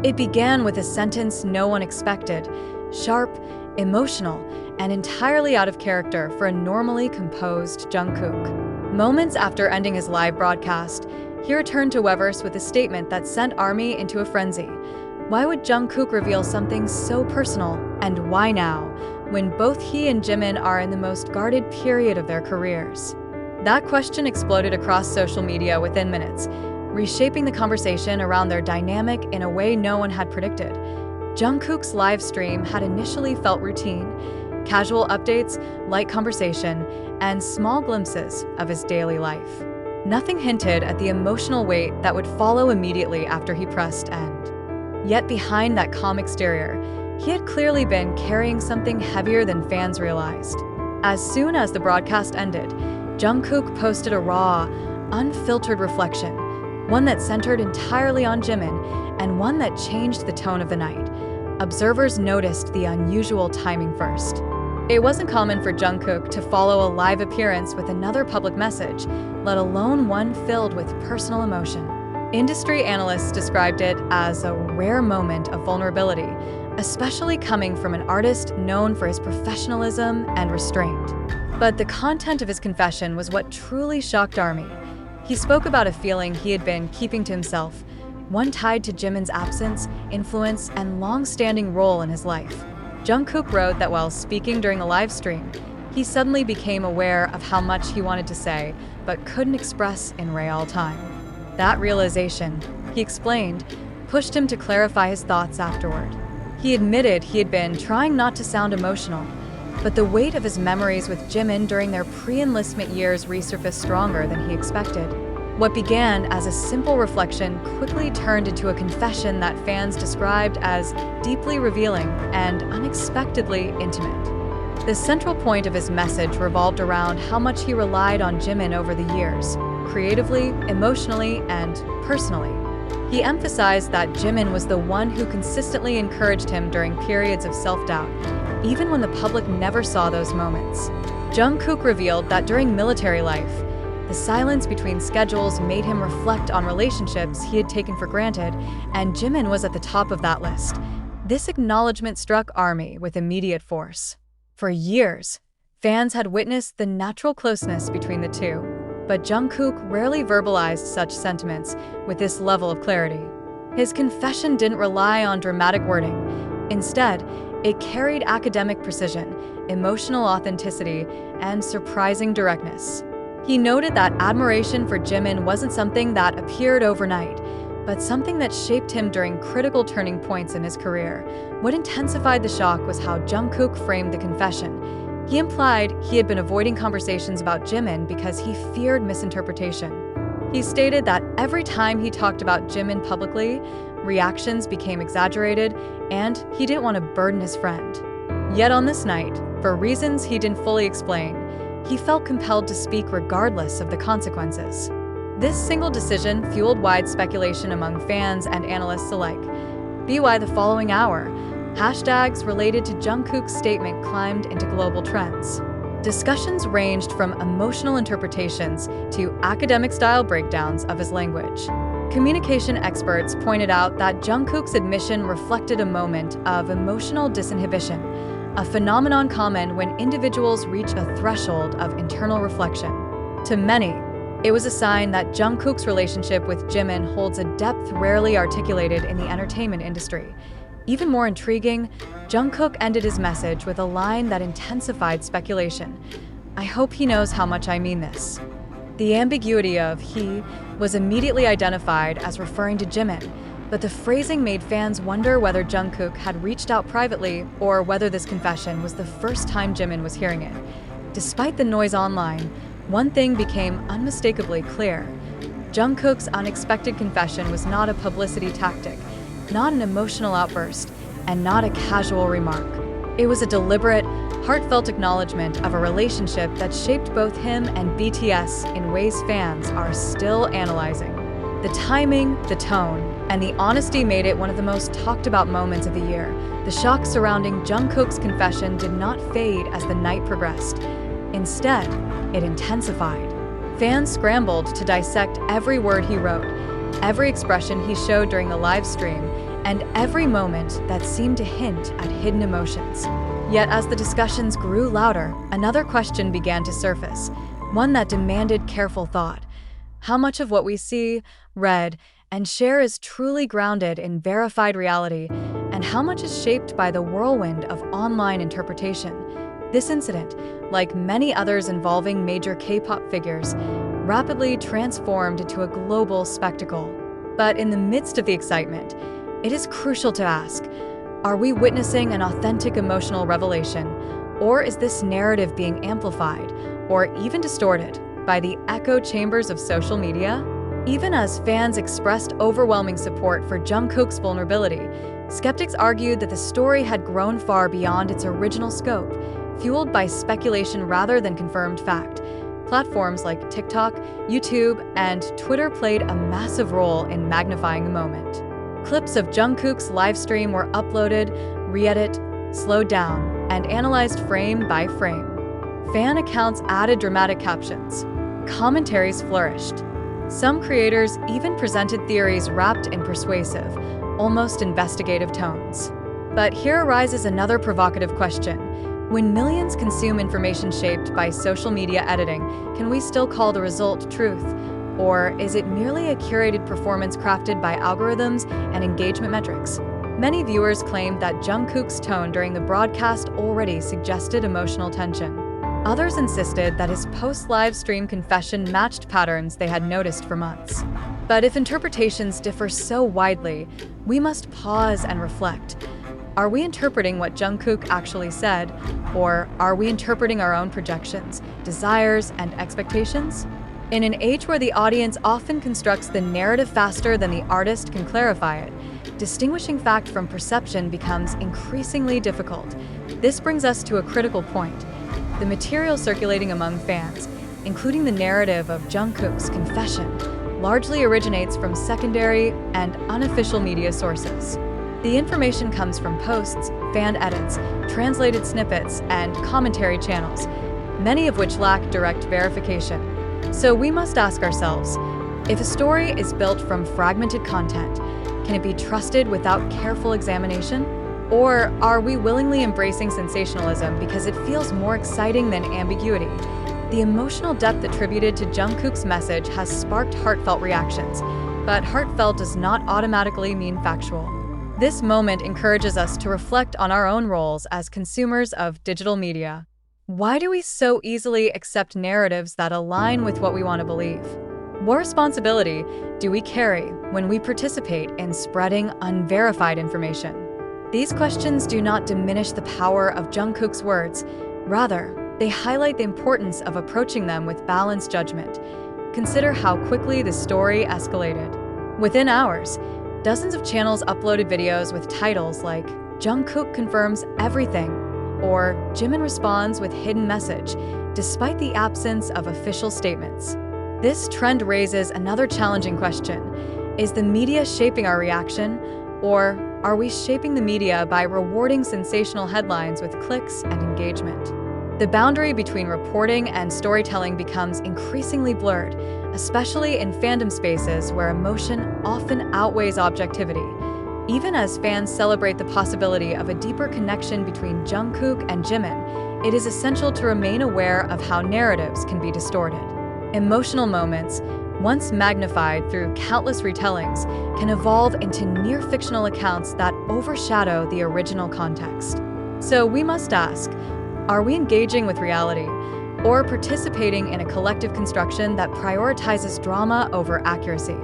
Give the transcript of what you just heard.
It began with a sentence no one expected, sharp, emotional, and entirely out of character for a normally composed Jungkook. Moments after ending his live broadcast, he returned to Weverse with a statement that sent ARMY into a frenzy. Why would Jungkook reveal something so personal, and why now, when both he and Jimin are in the most guarded period of their careers? That question exploded across social media within minutes, reshaping the conversation around their dynamic in a way no one had predicted. Jungkook's live stream had initially felt routine, casual updates, light conversation, and small glimpses of his daily life. Nothing hinted at the emotional weight that would follow immediately after he pressed end. Yet behind that calm exterior, he had clearly been carrying something heavier than fans realized. As soon as the broadcast ended, Jungkook posted a raw, unfiltered reflection, one that centered entirely on Jimin and one that changed the tone of the night. Observers noticed the unusual timing first. It wasn't common for Jungkook to follow a live appearance with another public message, let alone one filled with personal emotion. Industry analysts described it as a rare moment of vulnerability, especially coming from an artist known for his professionalism and restraint. But the content of his confession was what truly shocked ARMY. He spoke about a feeling he had been keeping to himself, one tied to Jimin's absence, influence, and long-standing role in his life. Jungkook wrote that while speaking during the live stream, he suddenly became aware of how much he wanted to say, but couldn't express in real time. That realization, he explained, pushed him to clarify his thoughts afterward. He admitted he had been trying not to sound emotional, but the weight of his memories with Jimin during their pre-enlistment years resurfaced stronger than he expected. What began as a simple reflection quickly turned into a confession that fans described as deeply revealing and unexpectedly intimate. The central point of his message revolved around how much he relied on Jimin over the years, creatively, emotionally, and personally. He emphasized that Jimin was the one who consistently encouraged him during periods of self-doubt, even when the public never saw those moments. Jungkook revealed that during military life, the silence between schedules made him reflect on relationships he had taken for granted, and Jimin was at the top of that list. This acknowledgement struck ARMY with immediate force. For years, fans had witnessed the natural closeness between the two, but Jungkook rarely verbalized such sentiments with this level of clarity. His confession didn't rely on dramatic wording. Instead, it carried academic precision, emotional authenticity, and surprising directness. He noted that admiration for Jimin wasn't something that appeared overnight, but something that shaped him during critical turning points in his career. What intensified the shock was how Jungkook framed the confession. He implied he had been avoiding conversations about Jimin because he feared misinterpretation. He stated that every time he talked about Jimin publicly, reactions became exaggerated, and he didn't want to burden his friend. Yet on this night, for reasons he didn't fully explain, he felt compelled to speak regardless of the consequences. This single decision fueled wide speculation among fans and analysts alike. By the following hour, hashtags related to Jungkook's statement climbed into global trends. Discussions ranged from emotional interpretations to academic-style breakdowns of his language. Communication experts pointed out that Jungkook's admission reflected a moment of emotional disinhibition, a phenomenon common when individuals reach a threshold of internal reflection. To many, it was a sign that Jungkook's relationship with Jimin holds a depth rarely articulated in the entertainment industry. Even more intriguing, Jungkook ended his message with a line that intensified speculation. "I hope he knows how much I mean this." The ambiguity of "he" was immediately identified as referring to Jimin, but the phrasing made fans wonder whether Jungkook had reached out privately or whether this confession was the first time Jimin was hearing it. Despite the noise online, one thing became unmistakably clear. Jungkook's unexpected confession was not a publicity tactic, not an emotional outburst, and not a casual remark. It was a deliberate, heartfelt acknowledgement of a relationship that shaped both him and BTS in ways fans are still analyzing. The timing, the tone, and the honesty made it one of the most talked about moments of the year. The shock surrounding Jungkook's confession did not fade as the night progressed. Instead, it intensified. Fans scrambled to dissect every word he wrote, every expression he showed during the live stream, and every moment that seemed to hint at hidden emotions. Yet as the discussions grew louder, another question began to surface, one that demanded careful thought. How much of what we see, read, and share is truly grounded in verified reality, and how much is shaped by the whirlwind of online interpretation? This incident, like many others involving major K-pop figures, rapidly transformed into a global spectacle. But in the midst of the excitement, it is crucial to ask, are we witnessing an authentic emotional revelation, or is this narrative being amplified, or even distorted, by the echo chambers of social media? Even as fans expressed overwhelming support for Jungkook's vulnerability, skeptics argued that the story had grown far beyond its original scope, fueled by speculation rather than confirmed fact. Platforms like TikTok, YouTube, and Twitter played a massive role in magnifying the moment. Clips of Jungkook's livestream were uploaded, re-edited, slowed down, and analyzed frame by frame. Fan accounts added dramatic captions. Commentaries flourished. Some creators even presented theories wrapped in persuasive, almost investigative tones. But here arises another provocative question. When millions consume information shaped by social media editing, can we still call the result truth? Or is it merely a curated performance crafted by algorithms and engagement metrics? Many viewers claimed that Jungkook's tone during the broadcast already suggested emotional tension. Others insisted that his post-live stream confession matched patterns they had noticed for months. But if interpretations differ so widely, we must pause and reflect. Are we interpreting what Jungkook actually said, or are we interpreting our own projections, desires, and expectations? In an age where the audience often constructs the narrative faster than the artist can clarify it, distinguishing fact from perception becomes increasingly difficult. This brings us to a critical point. The material circulating among fans, including the narrative of Jungkook's confession, largely originates from secondary and unofficial media sources. The information comes from posts, fan edits, translated snippets, and commentary channels, many of which lack direct verification. So we must ask ourselves, if a story is built from fragmented content, can it be trusted without careful examination? Or are we willingly embracing sensationalism because it feels more exciting than ambiguity? The emotional depth attributed to Jungkook's message has sparked heartfelt reactions, but heartfelt does not automatically mean factual. This moment encourages us to reflect on our own roles as consumers of digital media. Why do we so easily accept narratives that align with what we want to believe? What responsibility do we carry when we participate in spreading unverified information? These questions do not diminish the power of Jungkook's words. Rather, they highlight the importance of approaching them with balanced judgment. Consider how quickly the story escalated. Within hours, dozens of channels uploaded videos with titles like "Jungkook confirms everything" or "Jimin responds with hidden message," despite the absence of official statements. This trend raises another challenging question. Is the media shaping our reaction, or are we shaping the media by rewarding sensational headlines with clicks and engagement? The boundary between reporting and storytelling becomes increasingly blurred, especially in fandom spaces where emotion often outweighs objectivity. Even as fans celebrate the possibility of a deeper connection between Jungkook and Jimin, it is essential to remain aware of how narratives can be distorted. Emotional moments, once magnified through countless retellings, can evolve into near-fictional accounts that overshadow the original context. So we must ask, are we engaging with reality, or participating in a collective construction that prioritizes drama over accuracy?